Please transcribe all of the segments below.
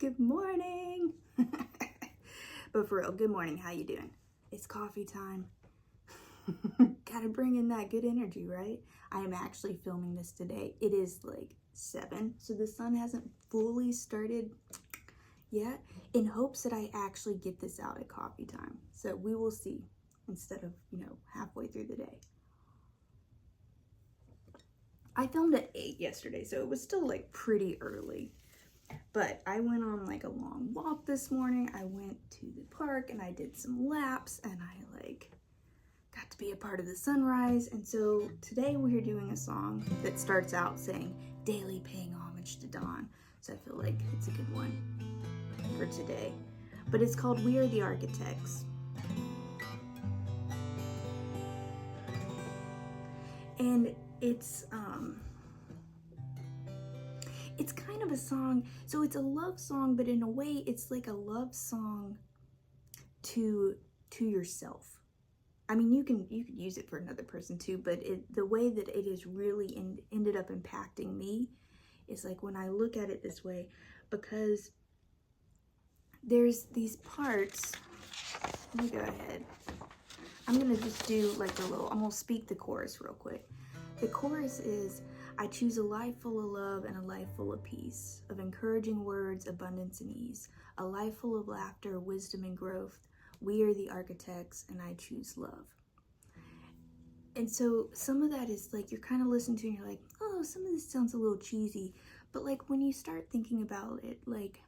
Good morning. But for real, good morning. How you doing? It's coffee time. Gotta bring in that good energy, right? I am actually filming this today. It is like 7, so the sun hasn't fully started yet, in hopes that I actually get this out at coffee time. So we will see, instead of, halfway through the day. I filmed at 8 yesterday, so it was still like pretty early. But I went on like a long walk this morning. I went to the park and I did some laps and I got to be a part of the sunrise. And so today we are doing a song that starts out saying, daily paying homage to dawn. So I feel like it's a good one for today. But it's called We Are the Architects. And it's kind of a song, so it's a love song, but in a way it's like a love song to yourself. I mean, you could use it for another person too, but the way that it has really ended up impacting me is like when I look at it this way, because there's these parts. Let me go ahead. I'm gonna just do like I'm gonna speak the chorus real quick. The chorus is, I choose a life full of love and a life full of peace, of encouraging words, abundance and ease, a life full of laughter, wisdom and growth. We are the architects and I choose love. And so some of that is like, you're kind of listening to and you're like, oh, some of this sounds a little cheesy. But like when you start thinking about it, like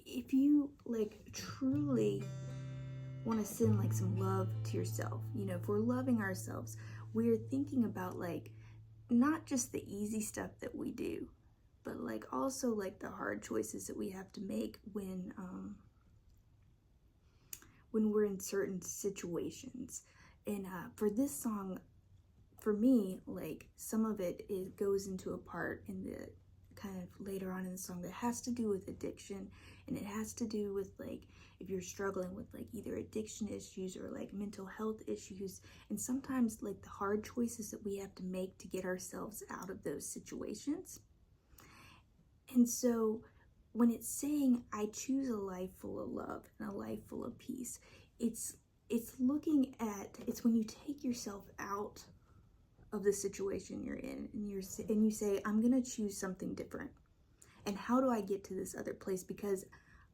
if you like truly want to send like some love to yourself, if we're loving ourselves, we're thinking about like not just the easy stuff that we do, but like also like the hard choices that we have to make when we're in certain situations. And for this song, for me, like some of it goes into a part in the kind of later on in the song that has to do with addiction, and it has to do with like if you're struggling with like either addiction issues or like mental health issues, and sometimes like the hard choices that we have to make to get ourselves out of those situations. And so when it's saying I choose a life full of love and a life full of peace, it's looking at, it's when you take yourself out of the situation you're in and you say, I'm gonna choose something different. And how do I get to this other place? Because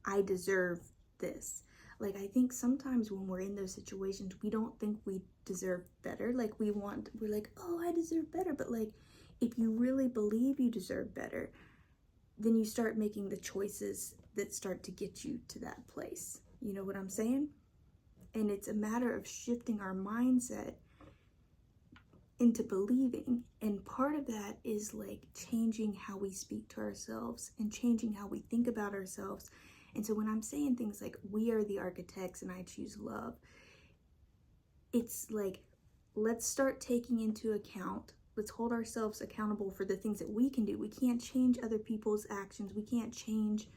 I deserve this. Like, I think sometimes when we're in those situations, we don't think we deserve better. Like we're like, oh, I deserve better. But like, if you really believe you deserve better, then you start making the choices that start to get you to that place. You know what I'm saying? And it's a matter of shifting our mindset into believing. And part of that is like changing how we speak to ourselves and changing how we think about ourselves. And so when I'm saying things like we are the architects and I choose love, it's like, let's start taking into account, let's hold ourselves accountable for the things that we can do. We can't change other people's actions. We can't change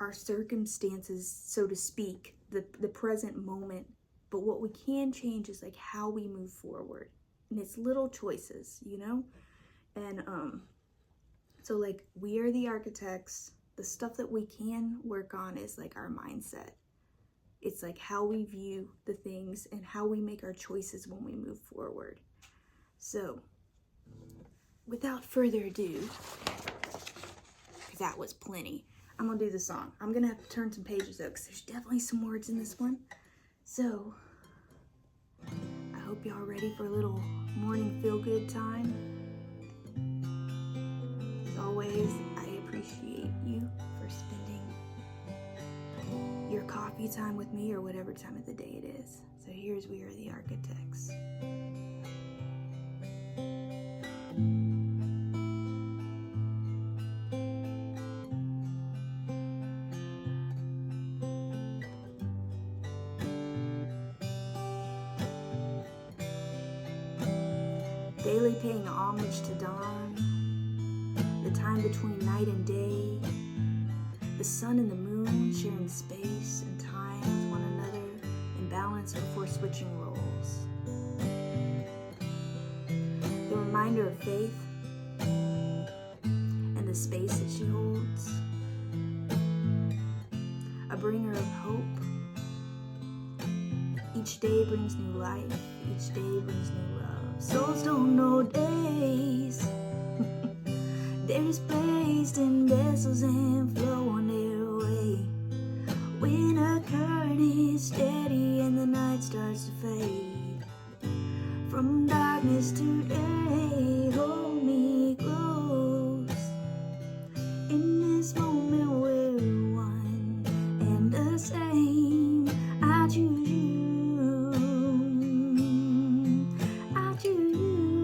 our circumstances, so to speak, the present moment. But what we can change is like how we move forward. And it's little choices, And so like we are the architects. The stuff that we can work on is like our mindset. It's like how we view the things and how we make our choices when we move forward. So without further ado, because that was plenty, I'm gonna do the song. I'm gonna have to turn some pages though, because there's definitely some words in this one. So I hope y'all ready for a little morning feel-good time. As always, I appreciate you for spending your coffee time with me or whatever time of the day it is. So here's We Are the Architects. Daily paying homage to dawn, the time between night and day, the sun and the moon sharing space and time with one another in balance before switching roles. The reminder of faith and the space that she holds, a bringer of hope. Each day brings new life, each day brings new love. Souls don't know days. They're displaced in vessels and flow on their way. When a current is steady and the night starts to fade, from darkness to day, hold me close. In this moment we're one and the same. I choose you, I choose you.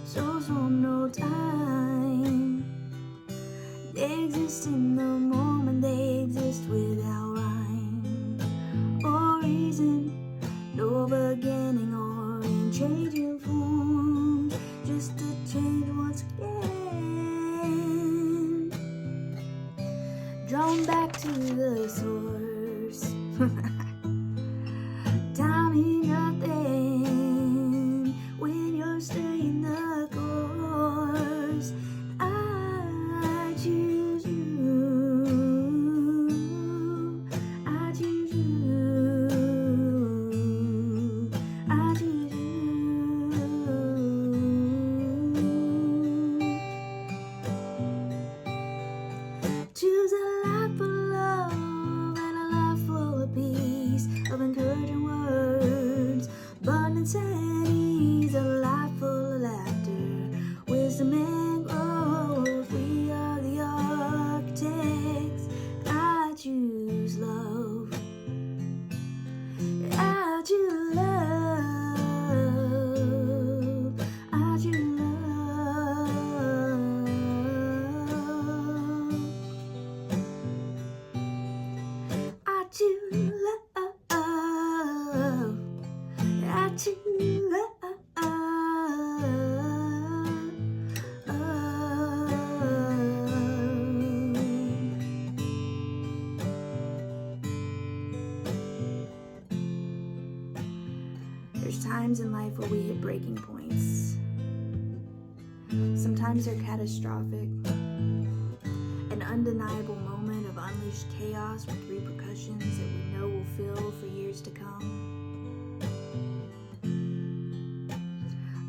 Souls won't know time. They exist in the moment, they exist without rhyme or reason. No beginning or in changing form, just to change once again. Drawn back to the source. Time is nothing when you're staying the course. I choose you, I choose you, I choose you. Choose a life full of love and a life full of peace, of encouraging words, abundance and ease, a life full of laughter, wisdom and growth. We are the architects. I choose love, I choose love, I choose love, I choose love, I choose love. There's times in life where we hit breaking points. Sometimes they're catastrophic. An undeniable moment of unleashed chaos with repercussions that we know will feel for years to come.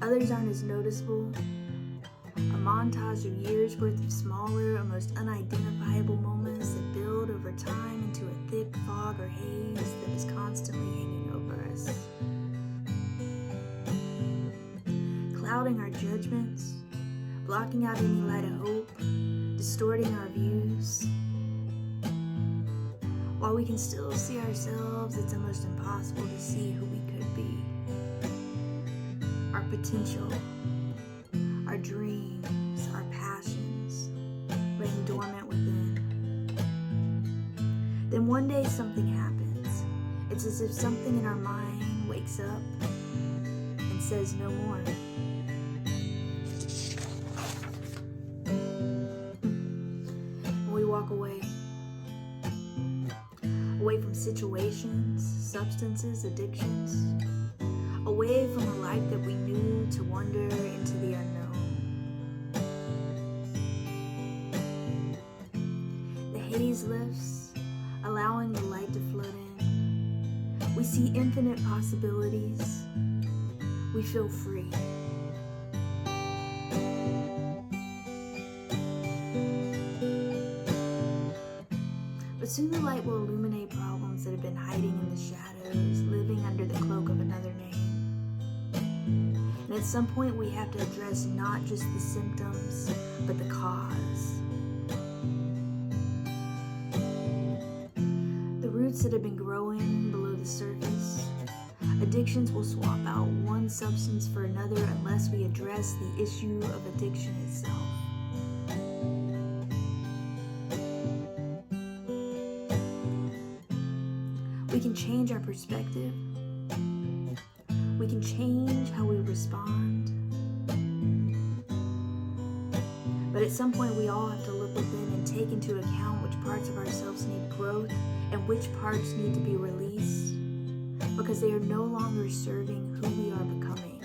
Others aren't as noticeable. A montage of years worth of smaller, almost unidentifiable moments that build over time into a thick fog or haze that is constantly hanging over us, clouding our judgments, blocking out any light of hope, distorting our views. While we can still see ourselves, it's almost impossible to see who we could be. Our potential, our dreams, our passions, laying dormant within. Then one day something happens. It's as if something in our mind wakes up and says no more. And we walk away from situations, substances, addictions, away from a life that we knew, to wander into the unknown. The haze lifts, allowing the light to flood in. We see infinite possibilities. We feel free. But soon the light will illuminate problems that have been hiding in the shadows, living under the cloak of another name. And at some point we have to address not just the symptoms, but the cause. The roots that have been growing below the surface. Addictions will swap out one substance for another unless we address the issue of addiction itself. We can change our perspective. We can change how we respond. But at some point we all have to look within and take into account which parts of ourselves need growth and which parts need to be released, because they are no longer serving who we are becoming.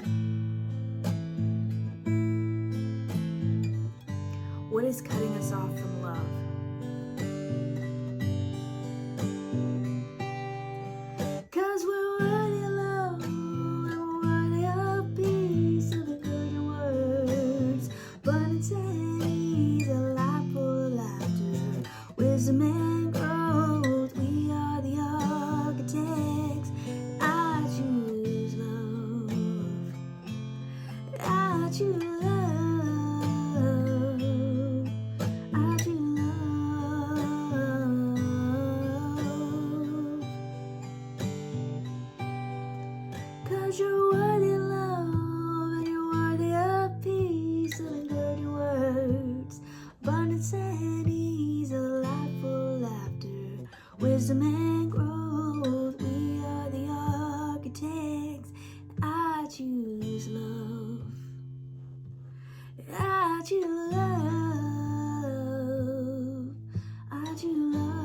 What is cutting us off from love? Cause we're worthy of love, we're worthy of peace, of encouraging words, abundance and ease, a life full of laughter, wisdom and growth. We are the architects. I choose love. I choose love. I choose love. Cause you're worthy of love, and you're worthy of peace, of encouraging words, abundance and ease, a life full of laughter, wisdom and growth. We are the architects. I choose love. I choose love. I choose love.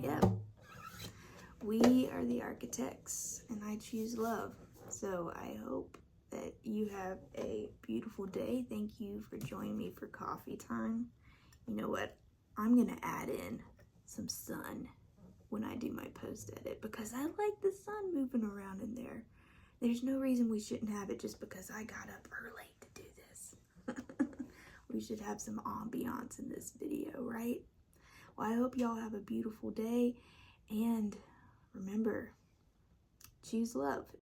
Yep. We are the architects, and I choose love. So I hope that you have a beautiful day. Thank you for joining me for coffee time. You know what? I'm going to add in some sun when I do my post edit because I like the sun moving around in there. There's no reason we shouldn't have it just because I got up early to do this. We should have some ambiance in this video, right? Well, I hope y'all have a beautiful day, and remember, choose love.